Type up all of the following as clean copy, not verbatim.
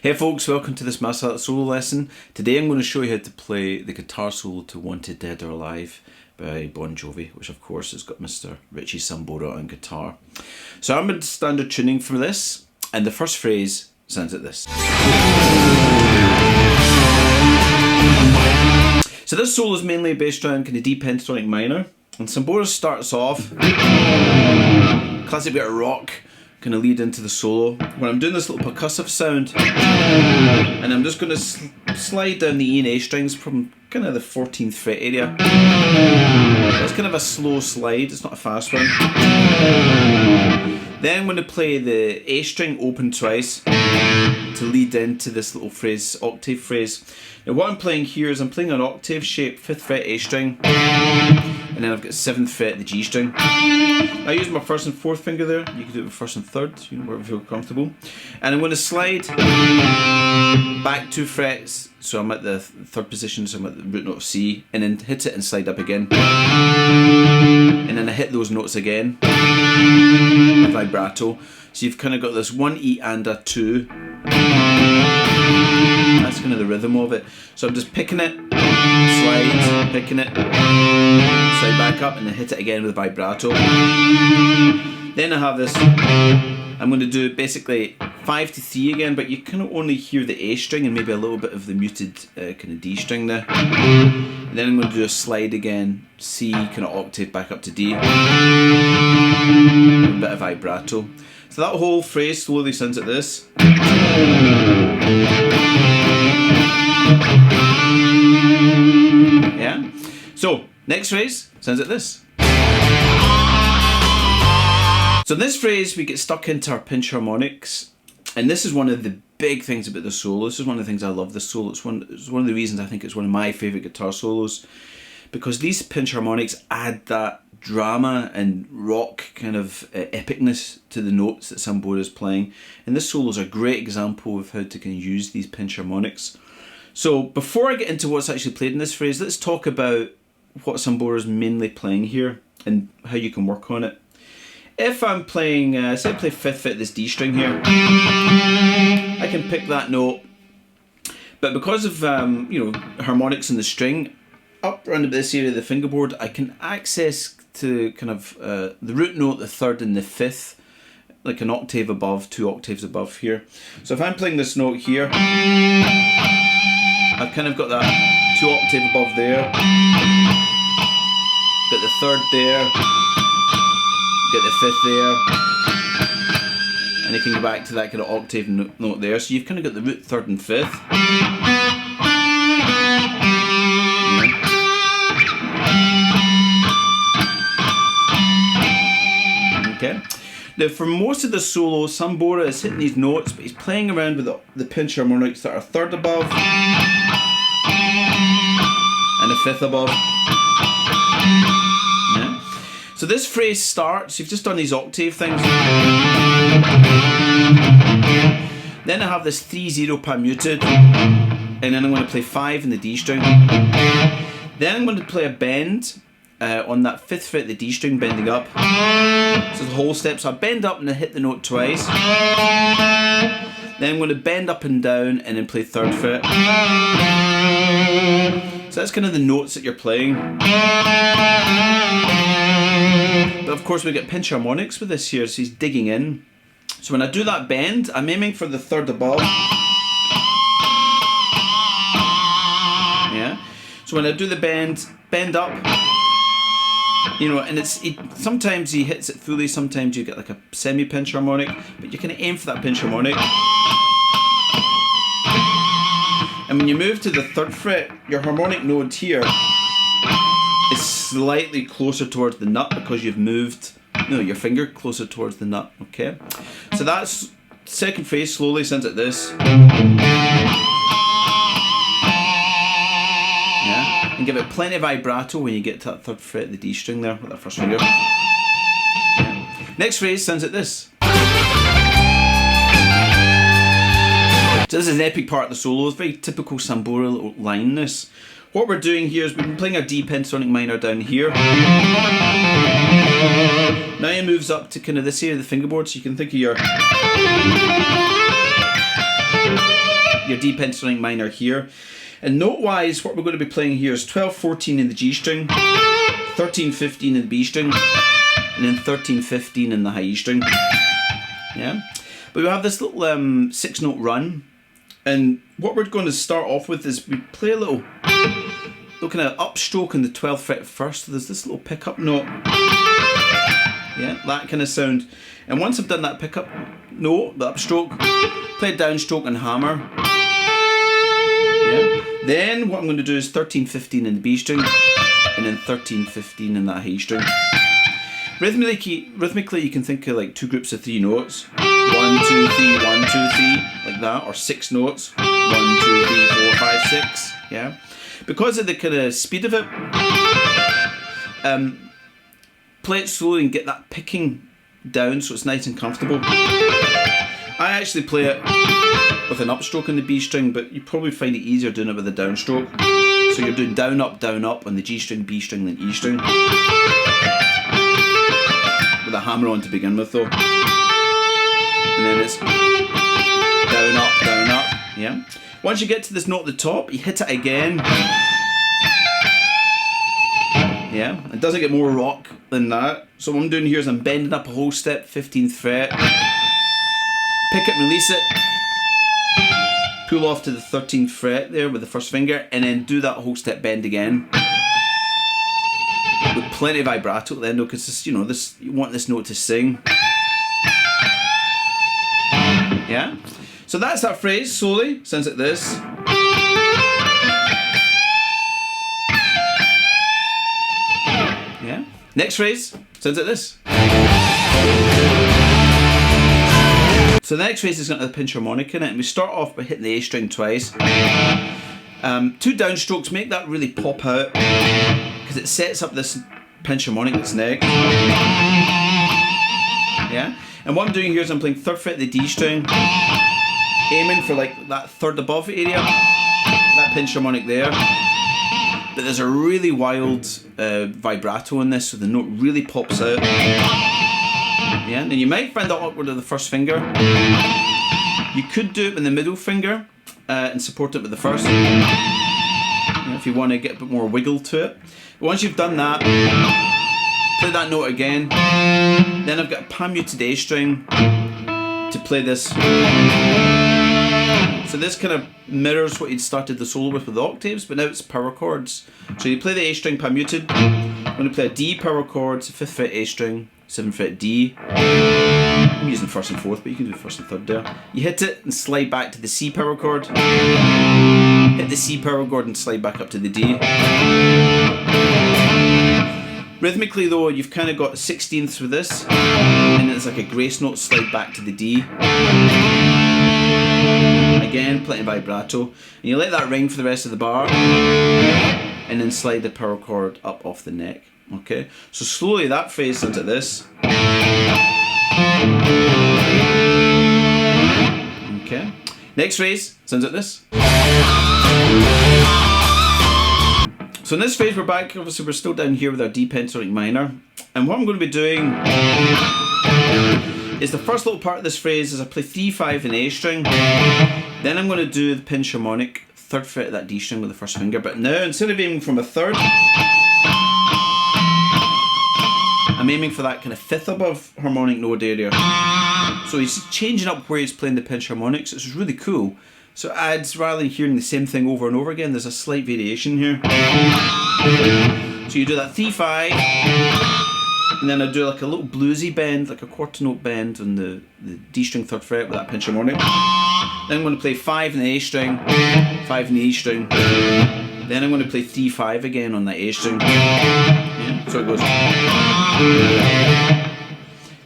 Hey folks, welcome to this master solo lesson. Today I'm going to show you how to play the guitar solo to Wanted Dead or Alive by Bon Jovi, which of course has got Mr. Richie Sambora on guitar. So I'm in standard tuning for this, and the first phrase sounds like this. So this solo is mainly based around kind of D pentatonic minor, and Sambora starts off classic bit of rock, kind of lead into the solo, when I'm doing this little percussive sound, and I'm just going to slide down the E and A strings from kind of the 14th fret area. It's kind of a slow slide, it's not a fast one. Then I'm going to play the A string open twice to lead into this little phrase, octave phrase. Now what I'm playing here is I'm playing an octave shape, 5th fret A string, and then I've got 7th fret the G string. I use my 1st and 4th finger there. You can do it with 1st and 3rd, you know, wherever you feel comfortable. And I'm going to slide back 2 frets, so I'm at the 3rd position, so I'm at the root note of C, and then hit it and slide up again. And then I hit those notes again, vibrato. So you've kind of got this 1 E and a 2. That's kind of the rhythm of it. So I'm just picking it, slide, picking it, slide back up, and then hit it again with vibrato. Then I have this, I'm going to do basically 5 to 3 again, but you kind of only hear the A string and maybe a little bit of the muted kind of D string there. And then I'm going to do a slide again, C, kind of octave back up to D. A bit of vibrato. So that whole phrase slowly sounds like this. Yeah? So, next phrase sounds like this. So in this phrase we get stuck into our pinch harmonics, and this is one of the big things about the solo. This is one of the things I love this solo. It's one of the reasons I think it's one of my favourite guitar solos, because these pinch harmonics add that drama and rock kind of epicness to the notes that Sambora is playing, and this solo is a great example of how to kind of use these pinch harmonics. So before I get into what's actually played in this phrase, let's talk about what Sambora is mainly playing here and how you can work on it. If I'm playing, say I play 5th fret this D string here, I can pick that note, but because of harmonics in the string, up around this area of the fingerboard, I can access to kind of the root note, the 3rd and the 5th, like an octave above, 2 octaves above here. So if I'm playing this note here, I've kind of got that 2 octave above there, got the 3rd there, got the 5th there, and you can go back to that kind of octave note there. So you've kind of got the root, 3rd and 5th. Okay. Now for most of the solo, Sambora is hitting these notes, but he's playing around with the pinch harmonics that are 3rd above and a 5th above. Yeah. So this phrase starts, you've just done these octave things. Then I have this 3-0 pan muted, and then I'm going to play 5 in the D string. Then I'm going to play a bend on that 5th fret, the D string, bending up. So the whole step, so I bend up and I hit the note twice. Then I'm going to bend up and down and then play 3rd fret. So that's kind of the notes that you're playing. But of course we get pinch harmonics with this here, so he's digging in. So when I do that bend, I'm aiming for the 3rd above. Yeah. So when I do the bend up, you know, and sometimes he hits it fully, sometimes you get like a semi-pinch harmonic, but you can aim for that pinch harmonic. And when you move to the 3rd fret, your harmonic node here is slightly closer towards the nut because you've moved, your finger closer towards the nut, okay? So that's second phrase, slowly sounds like this. And give it plenty of vibrato when you get to that 3rd fret of the D string there with that 1st finger. Next phrase sounds like this. So this is an epic part of the solo. It's very typical Sambora little line this. What we're doing here is we've been playing a D pentatonic minor down here. Now it moves up to kind of this area of the fingerboard, so you can think of your your D pentatonic minor here. And note-wise, what we're going to be playing here is 12-14 in the G string, 13-15 in the B string, and then 13-15 in the high E string. Yeah, but we have this little 6-note run, and what we're going to start off with is we play a little kind of upstroke in the 12th fret first. So there's this little pickup note. Yeah, that kind of sound. And once I've done that pickup note, the upstroke, play downstroke and hammer. Yeah. Then what I'm going to do is 13-15 in the B string, and then 13-15 in that high string. Rhythmically, you can think of like 2 groups of 3 notes. 1, 2, 3, 1, 2, 3, like that, or 6 notes. 1, 2, 3, 4, 5, 6. Yeah. Because of the kind of speed of it, play it slowly and get that picking down so it's nice and comfortable. I actually play it with an upstroke in the B string, but you probably find it easier doing it with a downstroke. So you're doing down, up on the G string, B string, then E string. With a hammer on to begin with though. And then it's down, up, yeah. Once you get to this note at the top, you hit it again. Yeah, it doesn't get more rock than that. So what I'm doing here is I'm bending up a whole step, 15th fret. Pick it, release it. Pull off to the 13th fret there with the first finger, and then do that whole step bend again. With plenty of vibrato at the end though, because you want this note to sing. Yeah? So that's that phrase, slowly, sounds like this. Yeah. Next phrase, sounds like this. So the next phrase is got a pinch harmonic in it, and we start off by hitting the A string twice. 2 downstrokes make that really pop out, because it sets up this pinch harmonic that's next. Yeah? And what I'm doing here is I'm playing 3rd fret of the D string, aiming for like that 3rd above area, that pinch harmonic there. But there's a really wild vibrato in this, so the note really pops out. Yeah, and you might find that awkward with the first finger. You could do it with the middle finger and support it with the first. If you want to get a bit more wiggle to it. But once you've done that, play that note again. Then I've got a pan muted A string to play this. So this kind of mirrors what you'd started the solo with the octaves, but now it's power chords. So you play the A string pan muted. I'm going to play a D power chord, it's a 5th fret A string, 7th fret D. I'm using 1st and 4th, but you can do 1st and 3rd there. You hit it and slide back to the C power chord. Hit the C power chord and slide back up to the D. Rhythmically though, you've kind of got 16ths with this, and it's like a grace note slide back to the D. Again, plenty of vibrato. And you let that ring for the rest of the bar, and then slide the power chord up off the neck. Okay, so slowly that phrase sounds like this. Okay, next phrase sounds like this. So in this phrase we're back, obviously we're still down here with our D pentatonic minor. And what I'm going to be doing is the first little part of this phrase is I play 3-5 in A string. Then I'm going to do the pinch harmonic, 3rd fret of that D string with the first finger. But now instead of aiming from a 3rd, I'm aiming for that kind of 5th above harmonic note area. So he's changing up where he's playing the pinch harmonics. It's really cool. So it adds, rather than hearing the same thing over and over again, there's a slight variation here. So you do that 3-5, and then I do like a little bluesy bend, like a quarter note bend on the D string 3rd fret with that pinch harmonic. Then I'm going to play 5 in the A string, 5 in the E string. Then I'm going to play 3-5 again on that A string. Yeah, so it goes.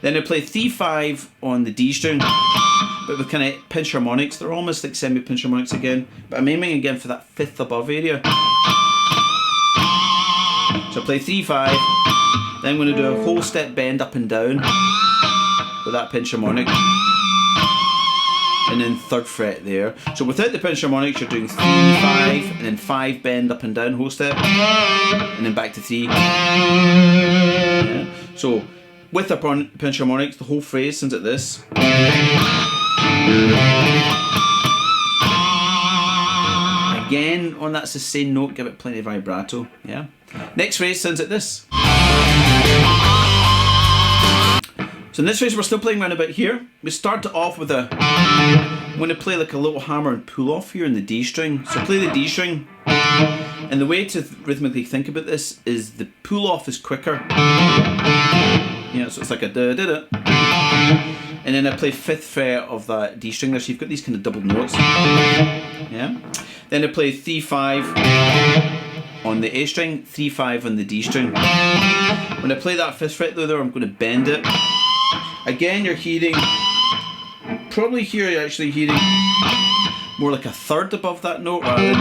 Then I play 3-5 on the D string, but with kind of pinch harmonics. They're almost like semi-pinch harmonics again, but I'm aiming again for that 5th above area. So I play 3-5, then I'm going to do a whole step bend up and down with that pinch harmonic, and then 3rd fret there. So without the pinch harmonics, you're doing 3-5, and then 5 bend up and down whole step, and then back to 3. Yeah. So with the pinch harmonics, the whole phrase sounds like this. Again, on that sustained note, give it plenty of vibrato. Yeah. Next phrase sounds like this. So in this phrase, we're still playing around about here. We start it off with I'm going to play like a little hammer and pull off here in the D string. So play the D string. And the way to rhythmically think about this is the pull off is quicker. Yeah, so it's like a da da da. And then I play 5th fret of that D string there, so you've got these kind of double notes. Yeah. Then I play 3-5 on the A string, 3-5 on the D string. When I play that 5th fret though, I'm going to bend it. Again, you're hearing, probably here you're actually hearing more like a 1/3 above that note rather than.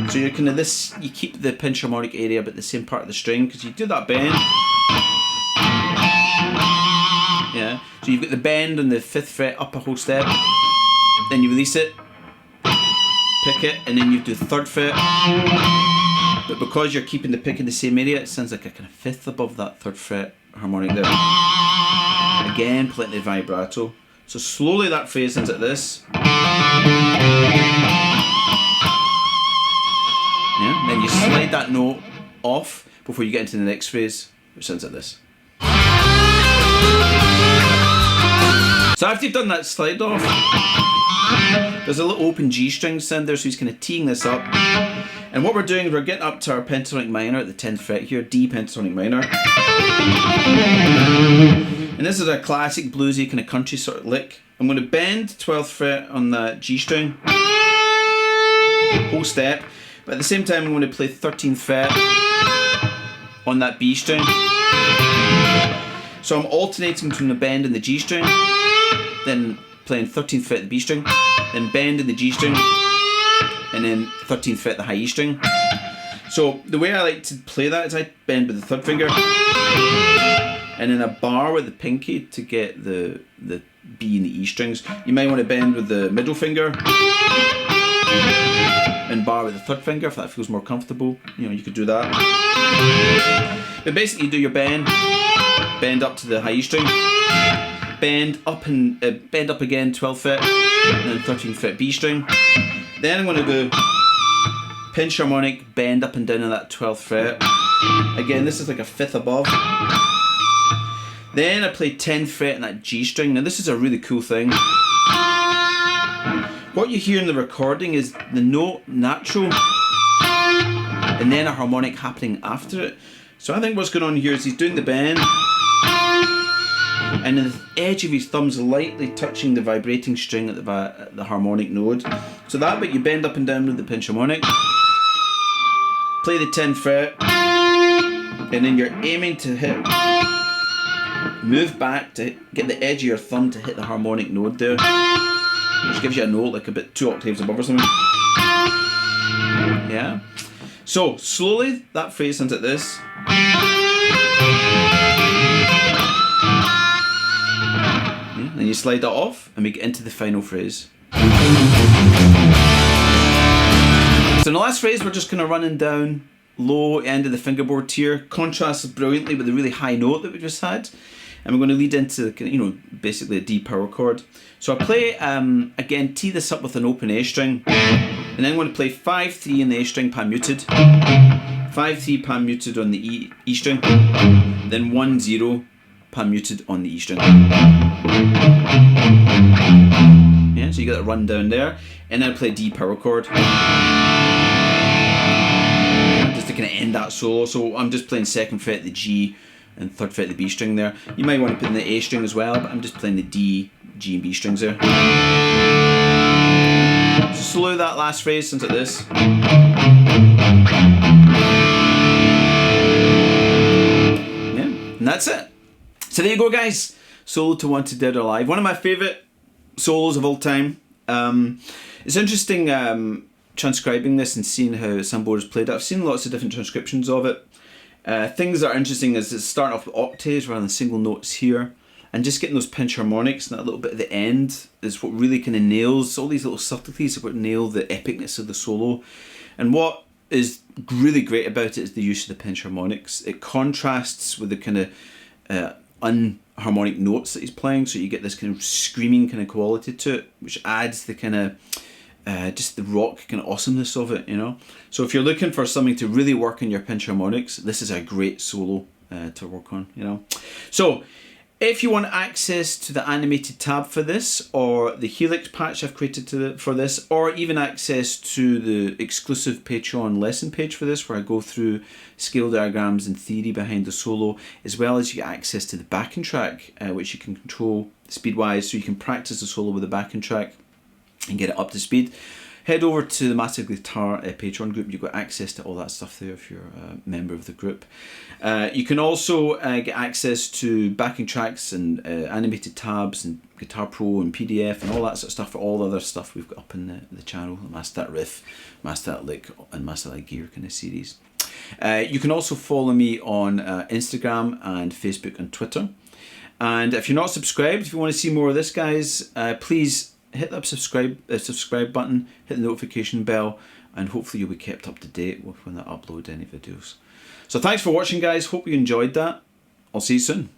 So you're kind of this, you keep the pinch harmonic area but the same part of the string, because you do that bend. Yeah, so you've got the bend on the 5th fret up a whole step, then you release it, pick it, and then you do 3rd fret. But because you're keeping the pick in the same area, it sounds like a kind of 5th above that 3rd fret harmonic there. Again, plenty of vibrato. So slowly that phrase sounds like this. Yeah, then you slide that note off before you get into the next phrase, which sounds like this. So after you've done that slide off, there's a little open G string sound there, so he's kind of teeing this up. And what we're doing is we're getting up to our pentatonic minor at the 10th fret here, D pentatonic minor. And this is a classic bluesy kind of country sort of lick. I'm going to bend 12th fret on that G string, whole step, but at the same time I'm going to play 13th fret on that B string. So I'm alternating between the bend and the G string, then playing 13th fret the B string, then bend in the G string, and then 13th fret the high E string. So the way I like to play that is I bend with the 3rd finger, and then a bar with the pinky to get the B and the E strings. You might want to bend with the middle finger and bar with the 3rd finger if that feels more comfortable. You know, you could do that. But basically you do your bend up to the high E string, bend up and bend up again 12th fret, and then 13th fret B string. Then I'm going to do pinch harmonic, bend up and down on that 12th fret. Again, this is like a 5th above. Then I play 10th fret in that G string. Now this is a really cool thing. What you hear in the recording is the note natural and then a harmonic happening after it. So I think what's going on here is he's doing the bend, and the edge of his thumb's lightly touching the vibrating string at the harmonic node. So that bit you bend up and down with the pinch harmonic, play the 10th fret, and then you're aiming to hit, move back to get the edge of your thumb to hit the harmonic node there, which gives you a note like about 2 octaves above or something. Yeah. So slowly that phrase sounds like this. Then you slide that off and we get into the final phrase. So in the last phrase we're just kind of running down low end of the fingerboard tier, contrasts brilliantly with the really high note that we just had, and we're going to lead into, you know, basically a D power chord. So I play again, tee this up with an open A string, and then I'm going to play 5-3 in the A string pan muted, 5-3 pan muted on the E string, then 1-0 pan muted on the E string. Yeah, so you got that run down there, and then I play D power chord. Just to kind of end that solo. So I'm just playing 2nd fret the G and 3rd fret the B string there. You might want to put in the A string as well, but I'm just playing the D, G and B strings there. So slow that last phrase sounds like this. Yeah, and that's it. So there you go, guys. Solo to Wanted Dead or Alive. One of my favourite solos of all time. It's interesting transcribing this and seeing how Sambora's played it. I've seen lots of different transcriptions of it. Things that are interesting is it's starting off with octaves rather than single notes here, and just getting those pinch harmonics and that little bit at the end is what really kind of nails all these little subtleties that would nail the epicness of the solo. And what is really great about it is the use of the pinch harmonics. It contrasts with the kind of unharmonic notes that he's playing, so you get this kind of screaming kind of quality to it, which adds the kind of just the rock kind of awesomeness of it, you know. So if you're looking for something to really work on your pinch harmonics, this is a great solo to work on, you know. So if you want access to the animated tab for this, or the Helix patch I've created for this, or even access to the exclusive Patreon lesson page for this, where I go through scale diagrams and theory behind the solo, as well as you get access to the backing track, which you can control speed-wise, so you can practice the solo with the backing track and get it up to speed. Head over to the Master Guitar Patreon group. You've got access to all that stuff there if you're a member of the group. You can also get access to backing tracks and animated tabs and Guitar Pro and PDF and all that sort of stuff for all the other stuff we've got up in the channel. Master That Riff, Master That Lick and Master That Gear kind of series. You can also follow me on Instagram and Facebook and Twitter. And if you're not subscribed, if you want to see more of this, guys, please hit that subscribe button, hit the notification bell, and hopefully you'll be kept up to date when I upload any videos. So thanks for watching, guys. Hope you enjoyed that. I'll see you soon.